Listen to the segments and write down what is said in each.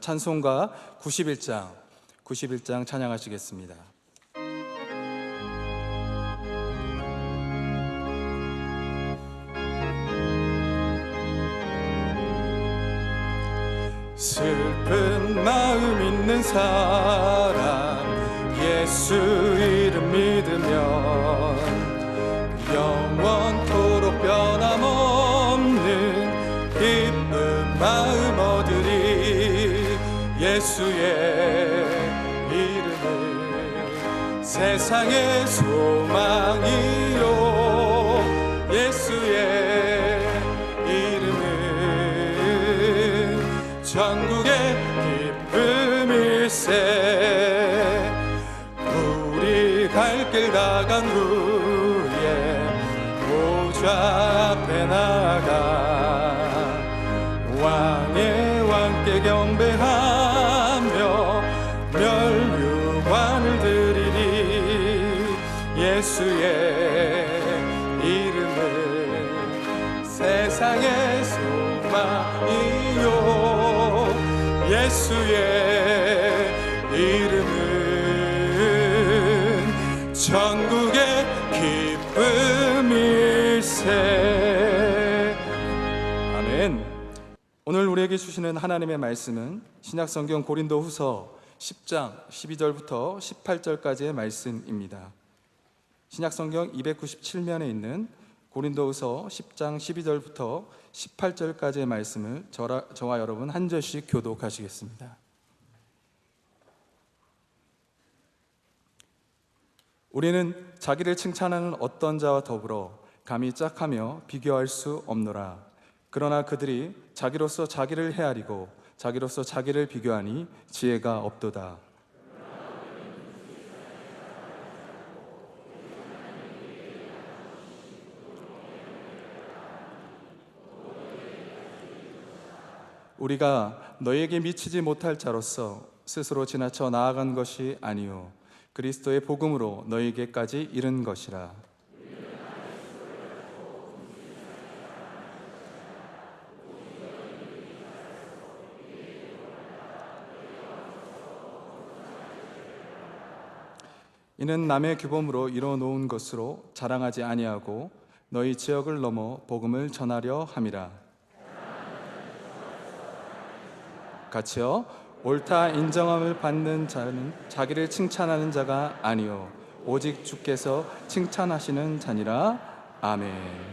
찬송가 91장 찬양하시겠습니다. 슬픈 마음 있는 사람 예수 이름 믿으면 영원토록 변함없는 기쁜 마음 얻으리. 예수의 이름은 세상의 소망이요 예수의 이름은 전국의 기쁨일세. 우리 갈 길 다 간 후에 보좌 앞에 나가 왕의 왕께 경배하며 멸류관을 드리리. 예수의 이름은 세상의 소망이요 예수의 이름은 전국의 기쁨일세. 아멘. 오늘 우리에게 주시는 하나님의 말씀은 신약성경 고린도후서 10장 12절부터 18절까지의 말씀입니다. 신약성경 297면에 있는 고린도후서 10장 12절부터 18절까지의 말씀을 저와 여러분 한 절씩 교독하시겠습니다. 우리는 자기를 칭찬하는 어떤 자와 더불어 감히 짝하며 비교할 수 없노라. 그러나 그들이 자기로서 자기를 헤아리고 자기로서 자기를 비교하니 지혜가 없도다. 우리가 너희에게 미치지 못할 자로서 스스로 지나쳐 나아간 것이 아니요 그리스도의 복음으로 너희에게까지 이른 것이라. 이는 남의 규범으로 이뤄놓은 것으로 자랑하지 아니하고 너희 지역을 넘어 복음을 전하려 함이라. 같이요. 옳다 인정함을 받는 자는 자기를 칭찬하는 자가 아니요 오직 주께서 칭찬하시는 자니라. 아멘.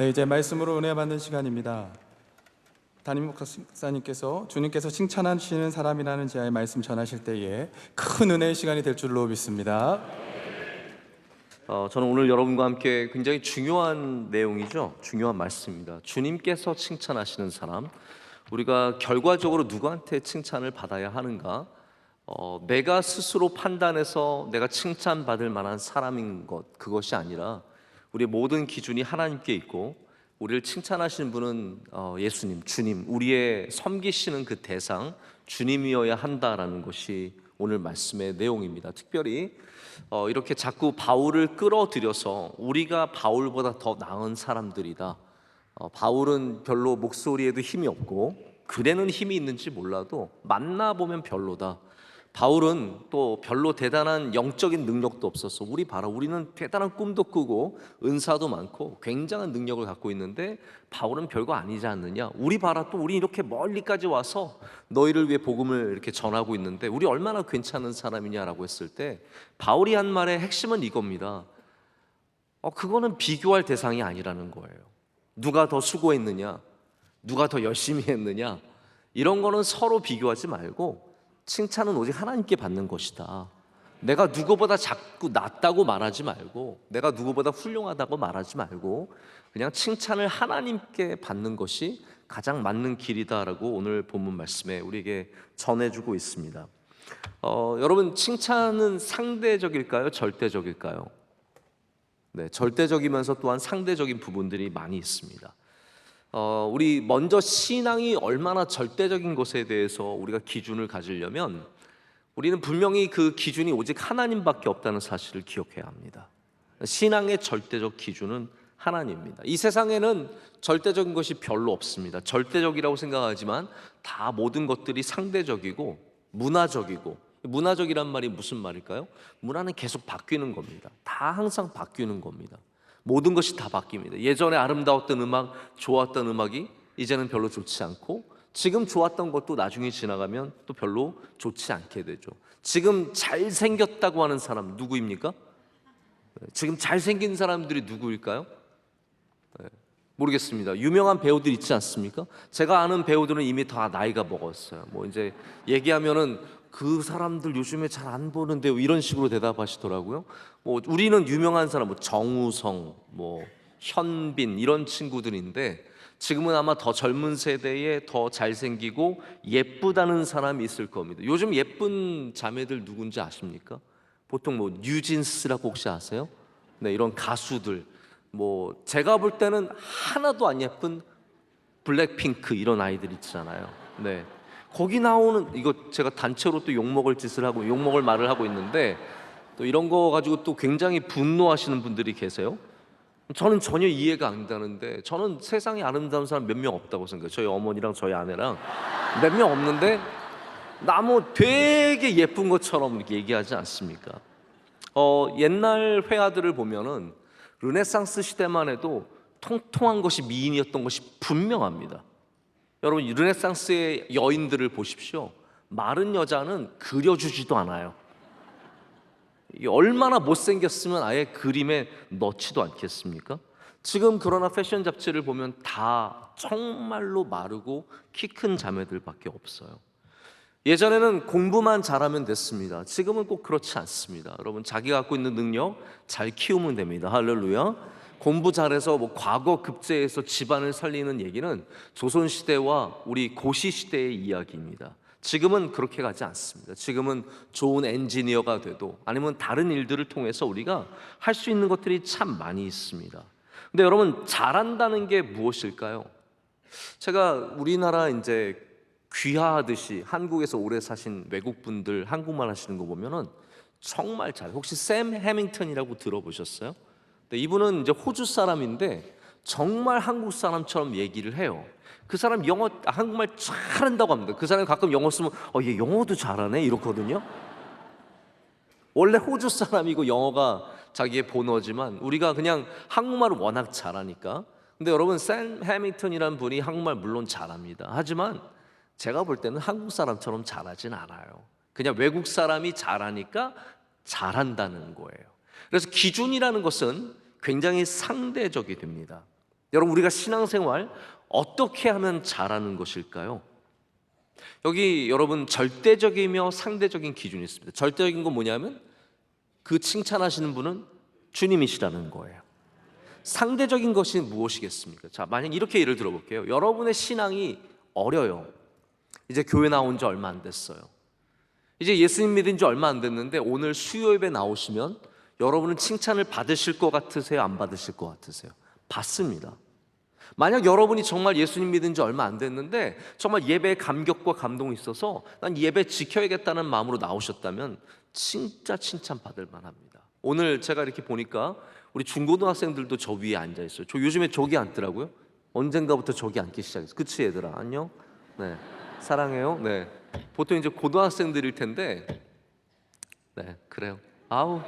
네, 이제 말씀으로 은혜 받는 시간입니다. 담임 목사님께서 주님께서 칭찬하시는 사람이라는 제아의 말씀 전하실 때에 큰 은혜의 시간이 될 줄로 믿습니다. 저는 오늘 여러분과 함께 굉장히 중요한 내용이죠. 중요한 말씀입니다. 주님께서 칭찬하시는 사람, 우리가 결과적으로 누구한테 칭찬을 받아야 하는가? 내가 스스로 판단해서 내가 칭찬받을 만한 사람인 그것이 아니라 우리의 모든 기준이 하나님께 있고, 우리를 칭찬하시는 분은 예수님, 주님, 우리의 섬기시는 그 대상 주님이어야 한다라는 것이 오늘 말씀의 내용입니다. 특별히 이렇게 자꾸 바울을 끌어들여서 우리가 바울보다 더 나은 사람들이다, 바울은 별로 목소리에도 힘이 없고 글에는 힘이 있는지 몰라도 만나보면 별로다, 바울은 또 별로 대단한 영적인 능력도 없었어, 우리 봐라, 우리는 대단한 꿈도 꾸고 은사도 많고 굉장한 능력을 갖고 있는데 바울은 별거 아니지 않느냐, 우리 봐라, 또 우리 이렇게 멀리까지 와서 너희를 위해 복음을 이렇게 전하고 있는데 우리 얼마나 괜찮은 사람이냐라고 했을 때 바울이 한 말의 핵심은 이겁니다. 그거는 비교할 대상이 아니라는 거예요. 누가 더 수고했느냐, 누가 더 열심히 했느냐, 이런 거는 서로 비교하지 말고 칭찬은 오직 하나님께 받는 것이다. 내가 누구보다 자꾸 낫다고 말하지 말고, 내가 누구보다 훌륭하다고 말하지 말고 그냥 칭찬을 하나님께 받는 것이 가장 맞는 길이다라고 오늘 본문 말씀에 우리에게 전해주고 있습니다. 여러분, 칭찬은 상대적일까요? 절대적일까요? 네, 절대적이면서 또한 상대적인 부분들이 많이 있습니다. 우리 먼저 신앙이 얼마나 절대적인 것에 대해서 우리가 기준을 가지려면 우리는 분명히 그 기준이 오직 하나님밖에 없다는 사실을 기억해야 합니다. 신앙의 절대적 기준은 하나님입니다. 이 세상에는 절대적인 것이 별로 없습니다. 절대적이라고 생각하지만 다 모든 것들이 상대적이고 문화적이고, 문화적이란 말이 무슨 말일까요? 문화는 계속 바뀌는 겁니다. 다 항상 바뀌는 겁니다. 모든 것이 다 바뀝니다. 예전에 아름다웠던 음악, 좋았던 음악이 이제는 별로 좋지 않고, 지금 좋았던 것도 나중에 지나가면 또 별로 좋지 않게 되죠. 지금 잘생겼다고 하는 사람 누구입니까? 지금 잘생긴 사람들이 누구일까요? 모르겠습니다. 유명한 배우들 있지 않습니까? 제가 아는 배우들은 이미 다 나이가 먹었어요. 뭐 이제 얘기하면은 그 사람들 요즘에 잘 안 보는데 이런 식으로 대답하시더라고요. 뭐 우리는 유명한 사람, 뭐 정우성, 뭐 현빈, 이런 친구들인데 지금은 아마 더 젊은 세대에 더 잘생기고 예쁘다는 사람이 있을 겁니다. 요즘 예쁜 자매들 누군지 아십니까? 보통 뭐 뉴진스라고 혹시 아세요? 네, 이런 가수들, 뭐 제가 볼 때는 하나도 안 예쁜 블랙핑크 이런 아이들 있잖아요. 네, 거기 나오는, 이거 제가 단체로 또 욕먹을 짓을 하고 욕먹을 말을 하고 있는데 또 이런 거 가지고 또 굉장히 분노하시는 분들이 계세요. 저는 전혀 이해가 안 가는데, 저는 세상에 아름다운 사람 몇 명 없다고 생각해요. 저희 어머니랑 저희 아내랑 몇 명 없는데 나무 되게 예쁜 것처럼 이렇게 얘기하지 않습니까? 옛날 회화들을 보면은 르네상스 시대만 해도 통통한 것이 미인이었던 것이 분명합니다. 여러분, 르네상스의 여인들을 보십시오. 마른 여자는 그려주지도 않아요. 이게 얼마나 못생겼으면 아예 그림에 넣지도 않겠습니까? 지금 그러나 패션 잡지를 보면 다 정말로 마르고 키 큰 자매들밖에 없어요. 예전에는 공부만 잘하면 됐습니다. 지금은 꼭 그렇지 않습니다. 여러분, 자기가 갖고 있는 능력 잘 키우면 됩니다. 할렐루야. 공부 잘해서 뭐 과거 급제에서 집안을 살리는 얘기는 조선시대와 우리 고시시대의 이야기입니다. 지금은 그렇게 가지 않습니다. 지금은 좋은 엔지니어가 돼도, 아니면 다른 일들을 통해서 우리가 할 수 있는 것들이 참 많이 있습니다. 근데 여러분, 잘한다는 게 무엇일까요? 제가 우리나라 이제 귀하하듯이 한국에서 오래 사신 외국분들 한국말 하시는 거 보면은 정말 잘, 혹시 샘 해밍턴이라고 들어보셨어요? 네, 이분은 이제 호주 사람인데 정말 한국 사람처럼 얘기를 해요. 그 사람 한국말 잘한다고 합니다. 그 사람이 가끔 영어 쓰면 얘 영어도 잘하네 이렇거든요. 원래 호주 사람이고 영어가 자기의 본어지만 우리가 그냥 한국말을 워낙 잘하니까. 근데 여러분, 샘 해밍턴이라는 분이 한국말 물론 잘합니다. 하지만 제가 볼 때는 한국 사람처럼 잘하진 않아요. 그냥 외국 사람이 잘하니까 잘한다는 거예요. 그래서 기준이라는 것은 굉장히 상대적이 됩니다. 여러분, 우리가 신앙생활 어떻게 하면 잘하는 것일까요? 여기 여러분 절대적이며 상대적인 기준이 있습니다. 절대적인 건 뭐냐면 그 칭찬하시는 분은 주님이시라는 거예요. 상대적인 것이 무엇이겠습니까? 자, 만약 이렇게 예를 들어볼게요. 여러분의 신앙이 어려요. 이제 교회 나온 지 얼마 안 됐어요. 이제 예수님 믿은 지 얼마 안 됐는데 오늘 수요 예배 나오시면 여러분은 칭찬을 받으실 것 같으세요? 안 받으실 것 같으세요? 받습니다. 만약 여러분이 정말 예수님 믿은 지 얼마 안 됐는데 정말 예배에 감격과 감동이 있어서 난 예배 지켜야겠다는 마음으로 나오셨다면 진짜 칭찬 받을 만합니다. 오늘 제가 이렇게 보니까 우리 중고등학생들도 저 위에 앉아 있어요. 저 요즘에 저기 앉더라고요. 언젠가부터 저기 앉기 시작했어요. 그치 얘들아? 안녕? 네, 사랑해요. 네, 보통 이제 고등학생들일 텐데 네, 그래요. 아우,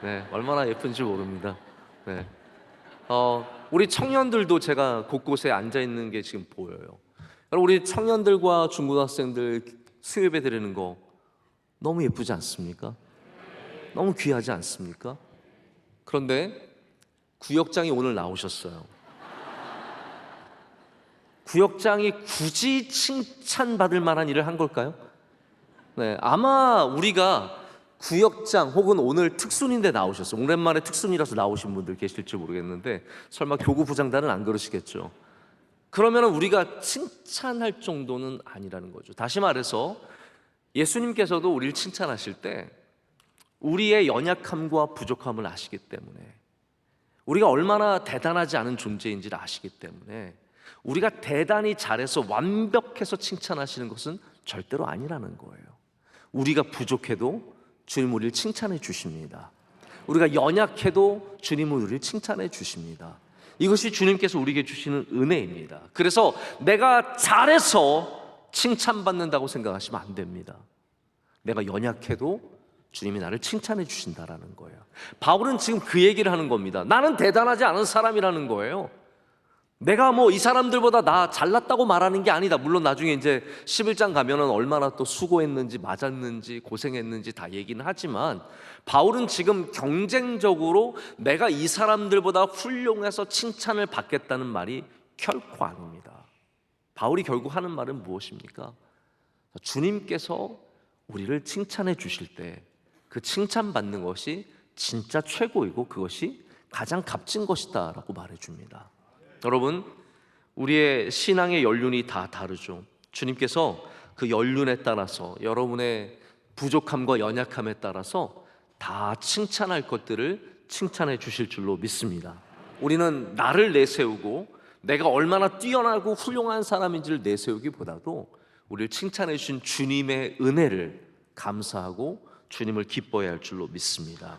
네, 얼마나 예쁜지 모릅니다. 네, 우리 청년들도 제가 곳곳에 앉아 있는 게 지금 보여요. 여러분, 우리 청년들과 중고등학생들 수요예배 드리는 거 너무 예쁘지 않습니까? 너무 귀하지 않습니까? 그런데 구역장이 오늘 나오셨어요. 구역장이 굳이 칭찬받을 만한 일을 한 걸까요? 네, 아마 우리가 구역장 혹은 오늘 특순인데 나오셨어요. 오랜만에 특순이라서 나오신 분들 계실지 모르겠는데 설마 교구 부장단은 안 그러시겠죠. 그러면 우리가 칭찬할 정도는 아니라는 거죠. 다시 말해서 예수님께서도 우리를 칭찬하실 때 우리의 연약함과 부족함을 아시기 때문에, 우리가 얼마나 대단하지 않은 존재인지를 아시기 때문에 우리가 대단히 잘해서 완벽해서 칭찬하시는 것은 절대로 아니라는 거예요. 우리가 부족해도 주님 우리를 칭찬해 주십니다. 우리가 연약해도 주님은 우리를 칭찬해 주십니다. 이것이 주님께서 우리에게 주시는 은혜입니다. 그래서 내가 잘해서 칭찬받는다고 생각하시면 안 됩니다. 내가 연약해도 주님이 나를 칭찬해 주신다라는 거예요. 바울은 지금 그 얘기를 하는 겁니다. 나는 대단하지 않은 사람이라는 거예요. 내가 뭐 이 사람들보다 나 잘났다고 말하는 게 아니다. 물론 나중에 이제 11장 가면은 얼마나 또 수고했는지 맞았는지 고생했는지 다 얘기는 하지만 바울은 지금 경쟁적으로 내가 이 사람들보다 훌륭해서 칭찬을 받겠다는 말이 결코 아닙니다. 바울이 결국 하는 말은 무엇입니까? 주님께서 우리를 칭찬해 주실 때 그 칭찬받는 것이 진짜 최고이고 그것이 가장 값진 것이다 라고 말해줍니다. 여러분, 우리의 신앙의 연륜이 다 다르죠. 주님께서 그 연륜에 따라서 여러분의 부족함과 연약함에 따라서 다 칭찬할 것들을 칭찬해 주실 줄로 믿습니다. 우리는 나를 내세우고 내가 얼마나 뛰어나고 훌륭한 사람인지를 내세우기보다도 우리를 칭찬해 주신 주님의 은혜를 감사하고 주님을 기뻐해야 할 줄로 믿습니다.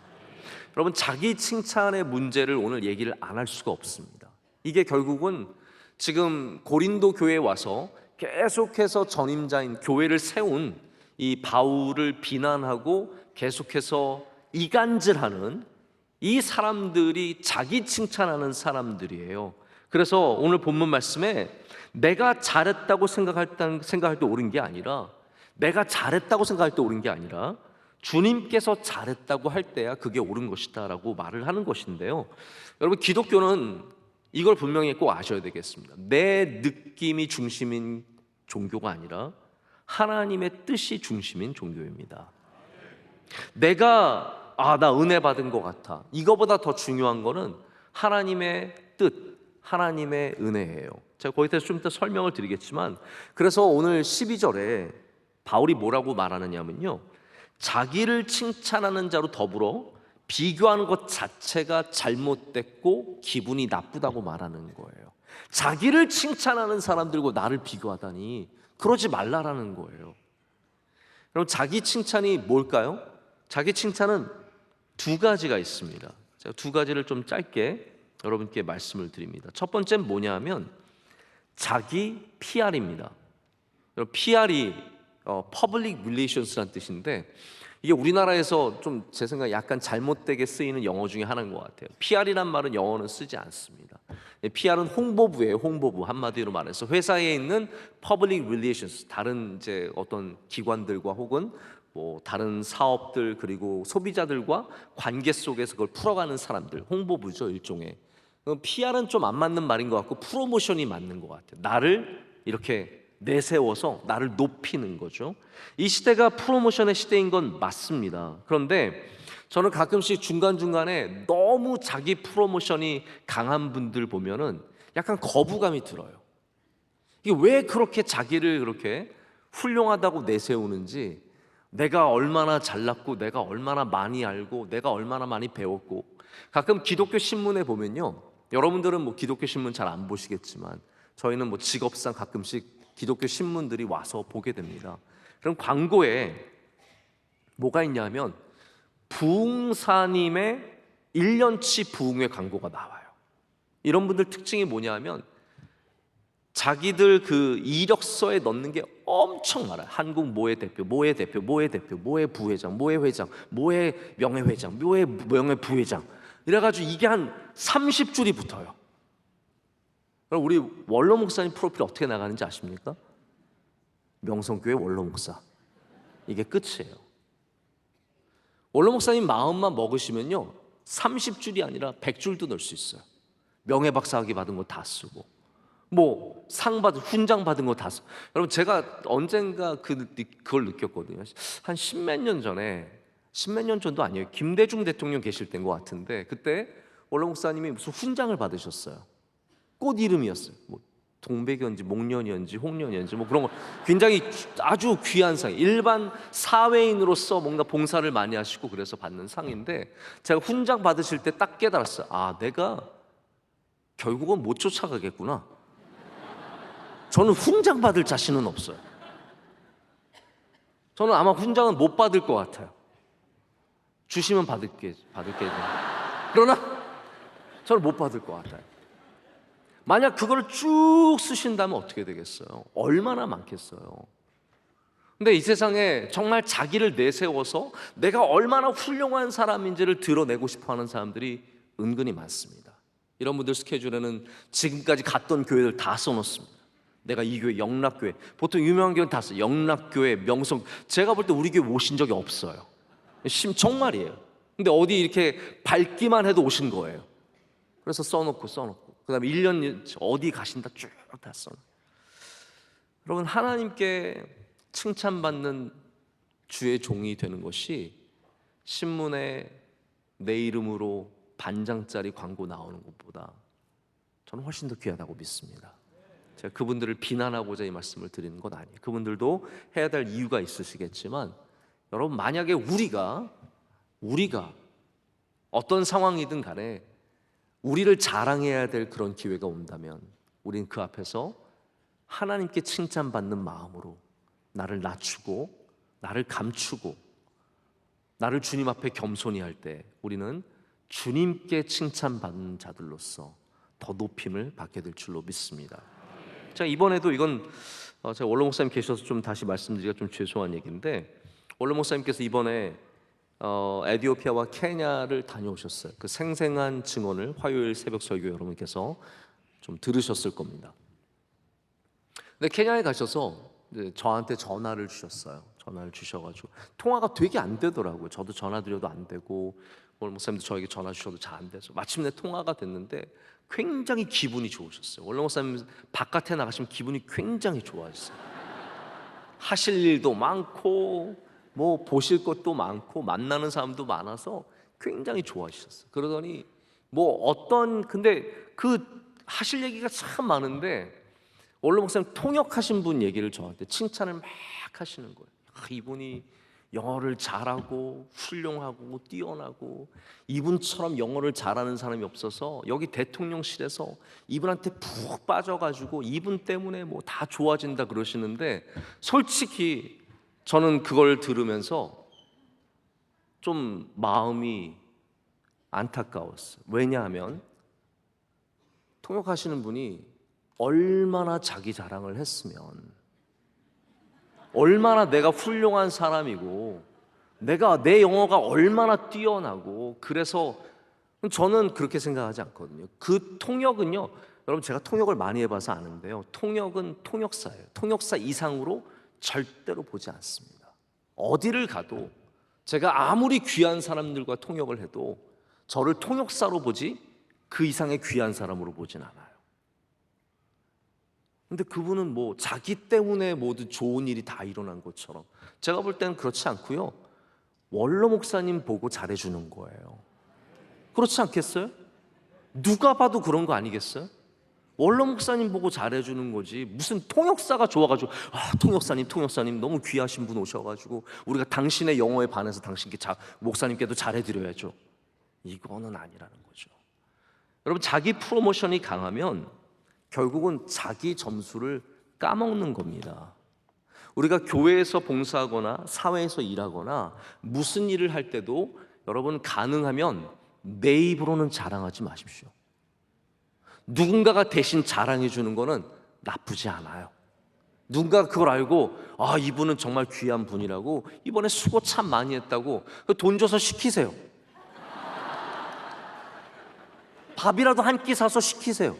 여러분, 자기 칭찬의 문제를 오늘 얘기를 안 할 수가 없습니다. 이게 결국은 지금 고린도 교회에 와서 계속해서 전임자인 교회를 세운 이 바울을 비난하고 계속해서 이간질하는 이 사람들이 자기 칭찬하는 사람들이에요. 그래서 오늘 본문 말씀에 내가 잘했다고 생각할 때 옳은 게 아니라, 내가 잘했다고 생각할 때 옳은 게 아니라 주님께서 잘했다고 할 때야 그게 옳은 것이다 라고 말을 하는 것인데요. 여러분, 기독교는 이걸 분명히 꼭 아셔야 되겠습니다. 내 느낌이 중심인 종교가 아니라 하나님의 뜻이 중심인 종교입니다. 내가 나 은혜 받은 것 같아, 이거보다 더 중요한 거는 하나님의 뜻, 하나님의 은혜예요. 제가 거기에 대해서 좀 이따 설명을 드리겠지만, 그래서 오늘 12절에 바울이 뭐라고 말하느냐면요, 자기를 칭찬하는 자로 더불어 비교하는 것 자체가 잘못됐고 기분이 나쁘다고 말하는 거예요. 자기를 칭찬하는 사람들과 나를 비교하다니 그러지 말라라는 거예요. 여러분, 자기 칭찬이 뭘까요? 자기 칭찬은 두 가지가 있습니다. 제가 두 가지를 좀 짧게 여러분께 말씀을 드립니다. 첫 번째는 뭐냐면 자기 PR입니다. 여러분, PR이 Public Relations라는 뜻인데, 이게 우리나라에서 좀 제 생각에 약간 잘못되게 쓰이는 영어 중에 하나인 것 같아요. PR이란 말은 영어는 쓰지 않습니다. PR은 홍보부예요. 홍보부. 한마디로 말해서 회사에 있는 Public Relations, 다른 이제 어떤 기관들과 혹은 뭐 다른 사업들 그리고 소비자들과 관계 속에서 그걸 풀어가는 사람들, 홍보부죠, 일종의. PR은 좀 안 맞는 말인 것 같고 프로모션이 맞는 것 같아요. 나를 이렇게 내세워서 나를 높이는 거죠. 이 시대가 프로모션의 시대인 건 맞습니다. 그런데 저는 가끔씩 중간중간에 너무 자기 프로모션이 강한 분들 보면은 약간 거부감이 들어요. 이게 왜 그렇게 자기를 그렇게 훌륭하다고 내세우는지, 내가 얼마나 잘났고 내가 얼마나 많이 알고 내가 얼마나 많이 배웠고. 가끔 기독교 신문에 보면요, 여러분들은 뭐 기독교 신문 잘 안 보시겠지만 저희는 뭐 직업상 가끔씩 기독교 신문들이 와서 보게 됩니다. 그럼 광고에 뭐가 있냐면 부흥사님의 1년치 부흥회 광고가 나와요. 이런 분들 특징이 뭐냐면 자기들 그 이력서에 넣는 게 엄청 많아요. 한국 뭐의 대표, 뭐의 대표, 뭐의 대표, 뭐의 부회장, 뭐의 회장, 뭐의 명예회장, 뭐의 명예부회장, 이래가지고 이게 한 30줄이 붙어요. 그럼 우리 원로 목사님 프로필 어떻게 나가는지 아십니까? 명성교회 원로 목사. 이게 끝이에요. 원로 목사님 마음만 먹으시면요 30줄이 아니라 100줄도 넣을 수 있어요. 명예박사학위 받은 거 다 쓰고 뭐 상 받은 훈장 받은 거 다 쓰고. 여러분 제가 언젠가 그걸 느꼈거든요. 한 십몇 년 전에, 십몇 년 전도 아니에요. 김대중 대통령 계실 때인 것 같은데 그때 원로 목사님이 무슨 훈장을 받으셨어요. 꽃 이름이었어요. 뭐 동백이었는지 목련이었는지 홍련이었는지 뭐 그런 거, 굉장히 아주 귀한 상, 일반 사회인으로서 뭔가 봉사를 많이 하시고 그래서 받는 상인데, 제가 훈장 받으실 때 딱 깨달았어요. 아, 내가 결국은 못 쫓아가겠구나. 저는 훈장 받을 자신은 없어요. 저는 아마 훈장은 못 받을 것 같아요. 주시면 받을게. 그러나 저는 못 받을 것 같아요. 만약 그걸 쭉 쓰신다면 어떻게 되겠어요? 얼마나 많겠어요? 근데 이 세상에 정말 자기를 내세워서 내가 얼마나 훌륭한 사람인지를 드러내고 싶어하는 사람들이 은근히 많습니다. 이런 분들 스케줄에는 지금까지 갔던 교회들 다 써놓습니다. 내가 이 교회 영락교회, 보통 유명한 교회는 다 써요. 영락교회, 명성. 제가 볼 때 우리 교회 오신 적이 없어요. 정말이에요. 근데 어디 이렇게 밟기만 해도 오신 거예요. 그래서 써놓고 그 다음에 1년 어디 가신다 쭉 다 써놓고. 여러분, 하나님께 칭찬받는 주의 종이 되는 것이 신문에 내 이름으로 반장짜리 광고 나오는 것보다 저는 훨씬 더 귀하다고 믿습니다. 제가 그분들을 비난하고자 이 말씀을 드리는 건 아니에요. 그분들도 해야 될 이유가 있으시겠지만, 여러분, 만약에 우리가 어떤 상황이든 간에 우리를 자랑해야 될 그런 기회가 온다면 우린 그 앞에서 하나님께 칭찬받는 마음으로 나를 낮추고 나를 감추고 나를 주님 앞에 겸손히 할 때 우리는 주님께 칭찬받는 자들로서 더 높임을 받게 될 줄로 믿습니다. 자, 이번에도 이건 제가 원로 목사님 계셔서 좀 다시 말씀드리기가 좀 죄송한 얘기인데, 원로 목사님께서 이번에 에티오피아와 케냐를 다녀오셨어요. 그 생생한 증언을 화요일 새벽 설교 여러분께서 좀 들으셨을 겁니다. 근데 케냐에 가셔서 이제 저한테 전화를 주셨어요. 전화를 주셔가지고 통화가 되게 안 되더라고요. 저도 전화 드려도 안 되고 오늘 목사님도 저에게 전화 주셔도 잘 안 돼서 마침내 통화가 됐는데 굉장히 기분이 좋으셨어요. 원로 목사님 바깥에 나가시면 기분이 굉장히 좋아졌어요. 하실 일도 많고 뭐 보실 것도 많고 만나는 사람도 많아서 굉장히 좋아하셨어요. 그러더니 근데 그 하실 얘기가 참 많은데 원로 목사님 통역하신 분 얘기를 저한테 칭찬을 막 하시는 거예요. 이분이 영어를 잘하고 훌륭하고 뛰어나고 이분처럼 영어를 잘하는 사람이 없어서 여기 대통령실에서 이분한테 푹 빠져가지고 이분 때문에 뭐 다 좋아진다 그러시는데, 솔직히 저는 그걸 들으면서 좀 마음이 안타까웠어요. 왜냐하면 통역하시는 분이 얼마나 자기 자랑을 했으면, 얼마나 내가 훌륭한 사람이고 내 영어가 얼마나 뛰어나고, 그래서 저는 그렇게 생각하지 않거든요. 그 통역은요, 여러분 제가 통역을 많이 해봐서 아는데요, 통역은 통역사예요. 통역사 이상으로 절대로 보지 않습니다. 어디를 가도 제가 아무리 귀한 사람들과 통역을 해도 저를 통역사로 보지 그 이상의 귀한 사람으로 보진 않아요. 근데 그분은 뭐 자기 때문에 모두 좋은 일이 다 일어난 것처럼, 제가 볼 때는 그렇지 않고요. 원로 목사님 보고 잘해주는 거예요. 그렇지 않겠어요? 누가 봐도 그런 거 아니겠어요? 원로 목사님 보고 잘해주는 거지, 무슨 통역사가 좋아가지고 통역사님 너무 귀하신 분 오셔가지고 우리가 당신의 영어에 반해서 당신께 목사님께도 잘해드려야죠, 이거는 아니라는 거죠. 여러분, 자기 프로모션이 강하면 결국은 자기 점수를 까먹는 겁니다. 우리가 교회에서 봉사하거나 사회에서 일하거나 무슨 일을 할 때도 여러분, 가능하면 내 입으로는 자랑하지 마십시오. 누군가가 대신 자랑해 주는 거는 나쁘지 않아요. 누군가가 그걸 알고 이분은 정말 귀한 분이라고, 이번에 수고 참 많이 했다고 돈 줘서 시키세요. 밥이라도 한 끼 사서 시키세요.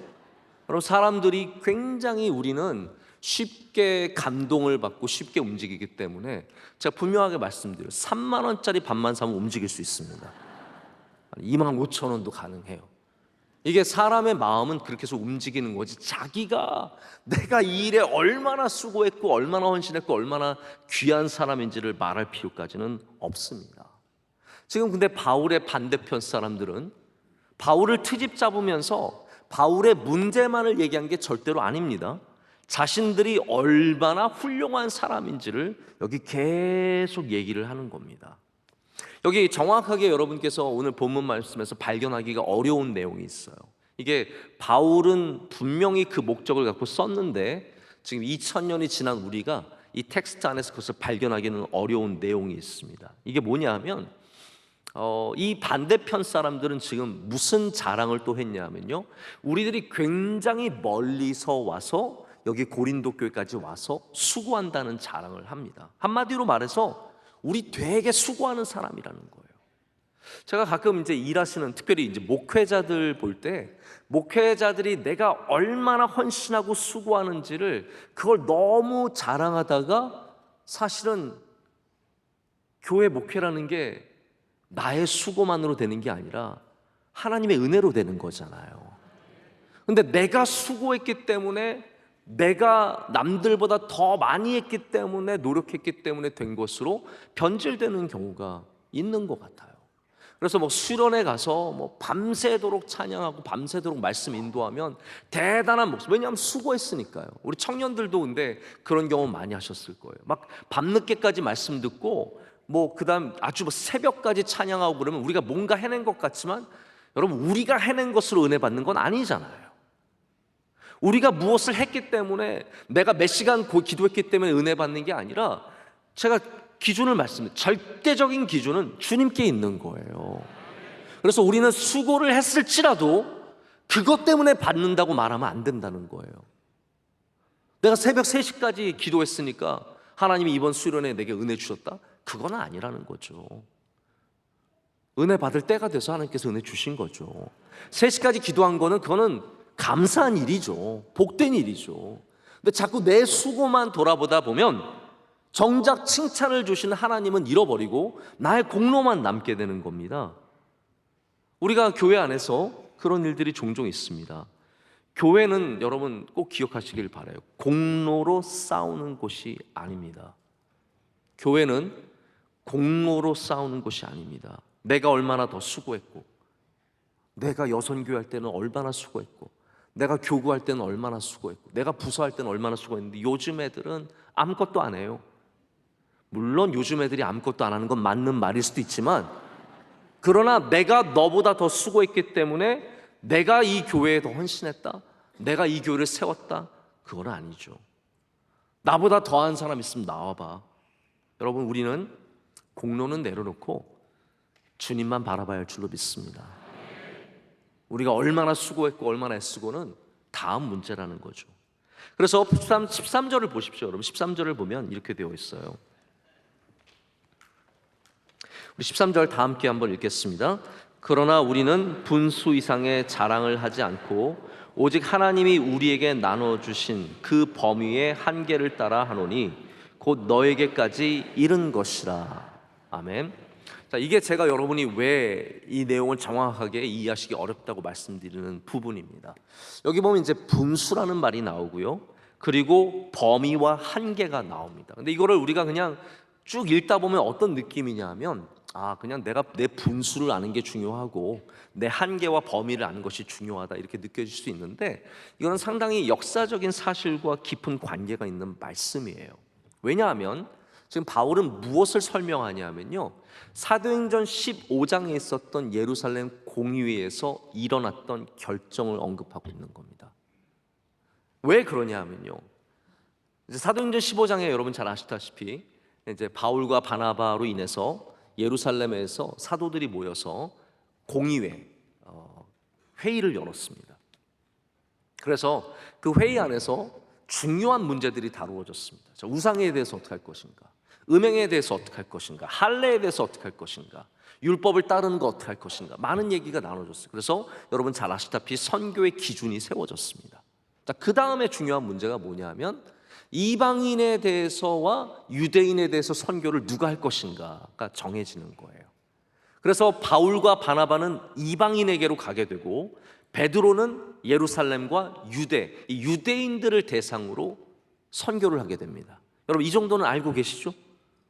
여러분, 사람들이 굉장히, 우리는 쉽게 감동을 받고 쉽게 움직이기 때문에 제가 분명하게 말씀드려요. 3만 원짜리 밥만 사면 움직일 수 있습니다. 2만 5천 원도 가능해요. 이게 사람의 마음은 그렇게 해서 움직이는 거지, 내가 이 일에 얼마나 수고했고 얼마나 헌신했고 얼마나 귀한 사람인지를 말할 필요까지는 없습니다. 지금 근데 바울의 반대편 사람들은 바울을 트집 잡으면서 바울의 문제만을 얘기한 게 절대로 아닙니다. 자신들이 얼마나 훌륭한 사람인지를 여기 계속 얘기를 하는 겁니다. 여기 정확하게 여러분께서 오늘 본문 말씀에서 발견하기가 어려운 내용이 있어요. 이게 바울은 분명히 그 목적을 갖고 썼는데 지금 2000년이 지난 우리가 이 텍스트 안에서 그것을 발견하기는 어려운 내용이 있습니다. 이게 뭐냐 하면 이 반대편 사람들은 지금 무슨 자랑을 또 했냐 하면요, 우리들이 굉장히 멀리서 와서 여기 고린도 교회까지 와서 수고한다는 자랑을 합니다. 한마디로 말해서 우리 되게 수고하는 사람이라는 거예요. 제가 가끔 이제 일하시는, 특별히 이제 목회자들 볼 때, 목회자들이 내가 얼마나 헌신하고 수고하는지를 그걸 너무 자랑하다가 사실은 교회 목회라는 게 나의 수고만으로 되는 게 아니라 하나님의 은혜로 되는 거잖아요. 근데 내가 수고했기 때문에, 내가 남들보다 더 많이 했기 때문에, 노력했기 때문에 된 것으로 변질되는 경우가 있는 것 같아요. 그래서 뭐 수련회 가서 뭐 밤새도록 찬양하고 밤새도록 말씀 인도하면 대단한 목숨, 왜냐하면 수고했으니까요. 우리 청년들도 근데 그런 경험 많이 하셨을 거예요. 막 밤늦게까지 말씀 듣고 뭐 그다음 아주 뭐 새벽까지 찬양하고 그러면 우리가 뭔가 해낸 것 같지만, 여러분, 우리가 해낸 것으로 은혜 받는 건 아니잖아요. 우리가 무엇을 했기 때문에, 내가 몇 시간 기도했기 때문에 은혜 받는 게 아니라, 제가 기준을 말씀드려요. 절대적인 기준은 주님께 있는 거예요. 그래서 우리는 수고를 했을지라도 그것 때문에 받는다고 말하면 안 된다는 거예요. 내가 새벽 3시까지 기도했으니까 하나님이 이번 수련회에 내게 은혜 주셨다? 그건 아니라는 거죠. 은혜 받을 때가 돼서 하나님께서 은혜 주신 거죠. 3시까지 기도한 거는, 그거는 감사한 일이죠. 복된 일이죠. 근데 자꾸 내 수고만 돌아보다 보면 정작 칭찬을 주시는 하나님은 잃어버리고 나의 공로만 남게 되는 겁니다. 우리가 교회 안에서 그런 일들이 종종 있습니다. 교회는 여러분 꼭 기억하시길 바라요. 공로로 싸우는 곳이 아닙니다. 교회는 공로로 싸우는 곳이 아닙니다. 내가 얼마나 더 수고했고, 내가 여선교회 할 때는 얼마나 수고했고, 내가 교구할 때는 얼마나 수고했고, 내가 부서할 때는 얼마나 수고했는데, 요즘 애들은 아무것도 안 해요. 물론 요즘 애들이 아무것도 안 하는 건 맞는 말일 수도 있지만, 그러나 내가 너보다 더 수고했기 때문에 내가 이 교회에 더 헌신했다, 내가 이 교회를 세웠다, 그건 아니죠. 나보다 더한 사람 있으면 나와봐. 여러분, 우리는 공로는 내려놓고 주님만 바라봐야 할 줄로 믿습니다. 우리가 얼마나 수고했고 얼마나 애쓰고는 다음 문제라는 거죠. 그래서 13절을 보십시오. 여러분, 13절을 보면 이렇게 되어 있어요. 우리 13절 다 함께 한번 읽겠습니다. 그러나 우리는 분수 이상의 자랑을 하지 않고 오직 하나님이 우리에게 나눠주신 그 범위의 한계를 따라 하노니 곧 너에게까지 이른 것이라. 아멘. 자, 이게 제가 여러분이 왜 이 내용을 정확하게 이해하시기 어렵다고 말씀드리는 부분입니다. 여기 보면 이제 분수라는 말이 나오고요. 그리고 범위와 한계가 나옵니다. 근데 이거를 우리가 그냥 쭉 읽다 보면 어떤 느낌이냐 하면 그냥 내가 내 분수를 아는 게 중요하고 내 한계와 범위를 아는 것이 중요하다 이렇게 느껴질 수 있는데 이거는 상당히 역사적인 사실과 깊은 관계가 있는 말씀이에요. 왜냐하면 지금 바울은 무엇을 설명하냐면요, 사도행전 15장에 있었던 예루살렘 공의회에서 일어났던 결정을 언급하고 있는 겁니다. 왜 그러냐 하면요, 이제 사도행전 15장에 여러분 잘 아시다시피 이제 바울과 바나바로 인해서 예루살렘에서 사도들이 모여서 공의회 회의를 열었습니다. 그래서 그 회의 안에서 중요한 문제들이 다루어졌습니다. 자, 우상에 대해서 어떻게 할 것인가, 음행에 대해서 어떻게 할 것인가, 할례에 대해서 어떻게 할 것인가, 율법을 따르는 거 어떻게 할 것인가, 많은 얘기가 나눠졌어요. 그래서 여러분 잘 아시다시피 선교의 기준이 세워졌습니다. 자, 그 다음에 중요한 문제가 뭐냐면 이방인에 대해서와 유대인에 대해서 선교를 누가 할 것인가가 정해지는 거예요. 그래서 바울과 바나바는 이방인에게로 가게 되고 베드로는 예루살렘과 유대, 이 유대인들을 대상으로 선교를 하게 됩니다. 여러분 이 정도는 알고 계시죠?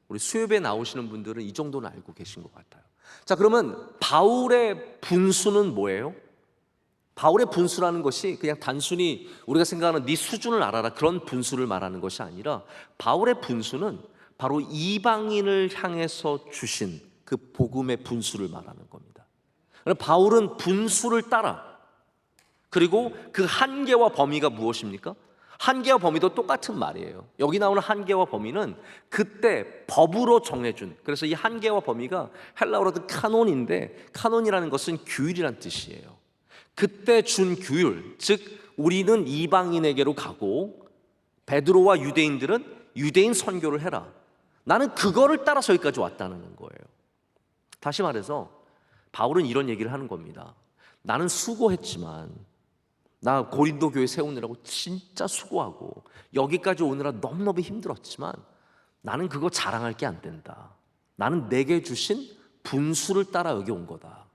우리 수요일에 나오시는 분들은 이 정도는 알고 계신 것 같아요. 자, 그러면 바울의 분수는 뭐예요? 바울의 분수라는 것이 그냥 단순히 우리가 생각하는 네 수준을 알아라 그런 분수를 말하는 것이 아니라 바울의 분수는 바로 이방인을 향해서 주신 그 복음의 분수를 말하는 겁니다. 바울은 분수를 따라, 그리고 그 한계와 범위가 무엇입니까? 한계와 범위도 똑같은 말이에요. 여기 나오는 한계와 범위는 그때 법으로 정해준, 그래서 이 한계와 범위가 헬라어로 카논인데 카논이라는 것은 규율이란 뜻이에요. 그때 준 규율, 즉 우리는 이방인에게로 가고 베드로와 유대인들은 유대인 선교를 해라. 나는 그거를 따라서 여기까지 왔다는 거예요. 다시 말해서 바울은 이런 얘기를 하는 겁니다. 나는 수고했지만, 나 고린도 교회 세우느라고 진짜 수고하고 여기까지 오느라 너무너무 힘들었지만 나는 그거 자랑할 게 안 된다. 나는 내게 주신 분수를 따라 여기 온 거다.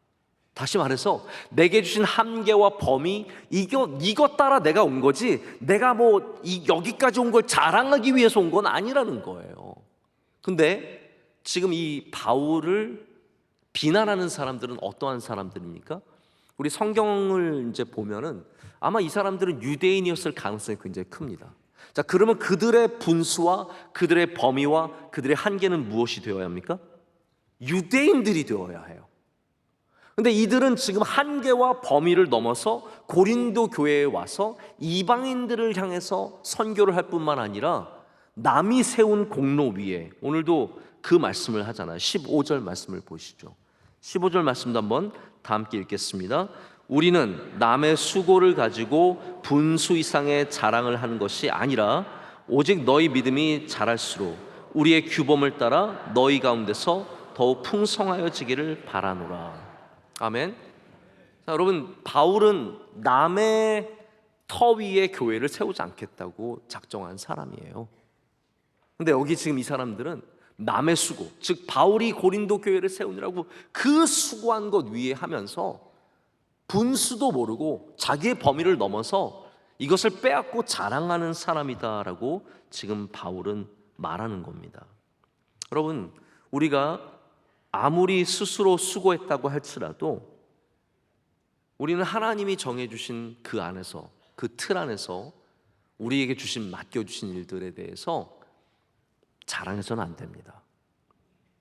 다시 말해서 내게 주신 한계와 범위, 이거 따라 내가 온 거지 내가 여기까지 온 걸 자랑하기 위해서 온 건 아니라는 거예요. 근데 지금 이 바울을 비난하는 사람들은 어떠한 사람들입니까? 우리 성경을 이제 보면은 아마 이 사람들은 유대인이었을 가능성이 굉장히 큽니다. 자, 그러면 그들의 분수와 그들의 범위와 그들의 한계는 무엇이 되어야 합니까? 유대인들이 되어야 해요. 근데 이들은 지금 한계와 범위를 넘어서 고린도 교회에 와서 이방인들을 향해서 선교를 할 뿐만 아니라 남이 세운 공로 위에, 오늘도 그 말씀을 하잖아요. 15절 말씀을 보시죠. 15절 말씀도 한번 다 함께 읽겠습니다. 우리는 남의 수고를 가지고 분수 이상의 자랑을 하는 것이 아니라 오직 너희 믿음이 자랄수록 우리의 규범을 따라 너희 가운데서 더욱 풍성하여지기를 바라노라. 아멘. 자, 여러분, 바울은 남의 터 위에 교회를 세우지 않겠다고 작정한 사람이에요. 근데 여기 지금 이 사람들은 남의 수고, 즉 바울이 고린도 교회를 세우느라고 그 수고한 것 위에 하면서 분수도 모르고 자기의 범위를 넘어서 이것을 빼앗고 자랑하는 사람이다라고 지금 바울은 말하는 겁니다. 여러분, 우리가 아무리 스스로 수고했다고 할지라도 우리는 하나님이 정해주신 그 안에서, 그 틀 안에서 우리에게 맡겨주신 일들에 대해서 자랑해서는 안 됩니다.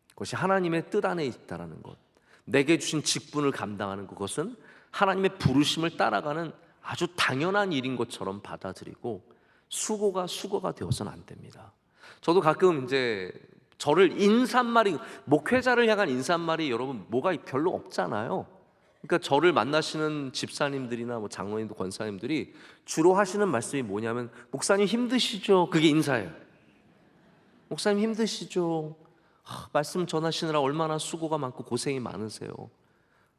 그것이 하나님의 뜻 안에 있다라는 것, 내게 주신 직분을 감당하는 그것은 하나님의 부르심을 따라가는 아주 당연한 일인 것처럼 받아들이고 수고가 되어서는 안 됩니다. 저도 가끔 이제 저를 인사말이, 목회자를 향한 인사말이 여러분 뭐가 별로 없잖아요. 그러니까 저를 만나시는 집사님들이나 장로님들, 권사님들이 주로 하시는 말씀이 뭐냐면 목사님 힘드시죠? 그게 인사예요. 목사님 힘드시죠? 말씀 전하시느라 얼마나 수고가 많고 고생이 많으세요.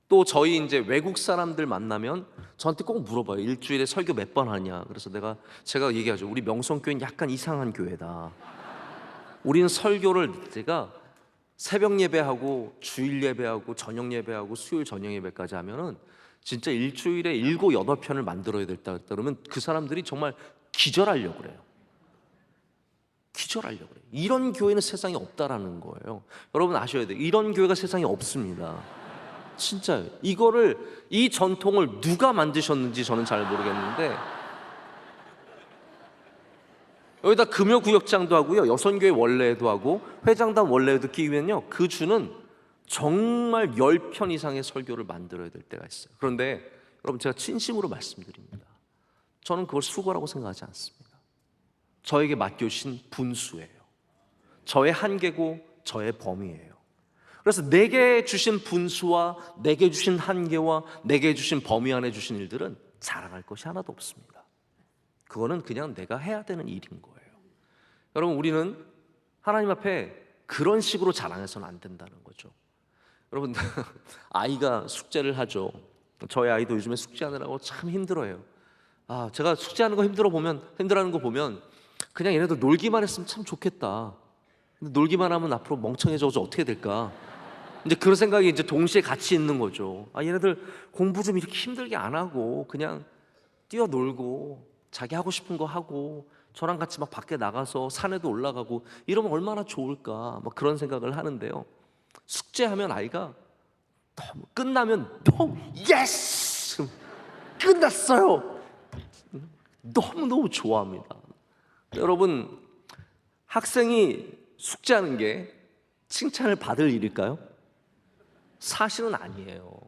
또 저희 이제 외국 사람들 만나면 저한테 꼭 물어봐요. 일주일에 설교 몇 번 하냐? 그래서 제가 얘기하죠. 우리 명성교회는 약간 이상한 교회다. 우리는 설교를 제가 새벽 예배하고 주일 예배하고 저녁 예배하고 수요일 저녁 예배까지 하면은 진짜 일주일에 7, 8편을 만들어야 됐다 그러면 그 사람들이 정말 기절하려고 그래요. 기절하려고 그래요. 이런 교회는 세상에 없다라는 거예요. 여러분 아셔야 돼요. 이런 교회가 세상에 없습니다. 진짜요. 이 전통을 누가 만드셨는지 저는 잘 모르겠는데, 여기다 금요구역장도 하고요, 여선교회 원래도 하고 회장단 원래도 끼우면요, 그 주는 정말 10편 이상의 설교를 만들어야 될 때가 있어요. 그런데 여러분, 제가 진심으로 말씀드립니다. 저는 그걸 수고라고 생각하지 않습니다. 저에게 맡겨주신 분수예요. 저의 한계고 저의 범위예요. 그래서 내게 주신 분수와 내게 주신 한계와 내게 주신 범위 안에 주신 일들은 자랑할 것이 하나도 없습니다. 그거는 그냥 내가 해야 되는 일인 거예요. 여러분, 우리는 하나님 앞에 그런 식으로 자랑해서는 안 된다는 거죠. 여러분, 아이가 숙제를 하죠. 저희 아이도 요즘에 숙제하느라고 참 힘들어해요. 제가 숙제하는 거 힘들어하는 거 보면 그냥 얘네들 놀기만 했으면 참 좋겠다. 근데 놀기만 하면 앞으로 멍청해져서 어떻게 될까? 이제 그런 생각이 이제 동시에 같이 있는 거죠. 얘네들 공부 좀 이렇게 힘들게 안 하고 그냥 뛰어놀고 자기 하고 싶은 거 하고 저랑 같이 막 밖에 나가서 산에도 올라가고 이러면 얼마나 좋을까, 막 그런 생각을 하는데요. 숙제하면 아이가 끝나면 너무 예스! 끝났어요! 너무너무 좋아합니다. 여러분, 학생이 숙제하는 게 칭찬을 받을 일일까요? 사실은 아니에요.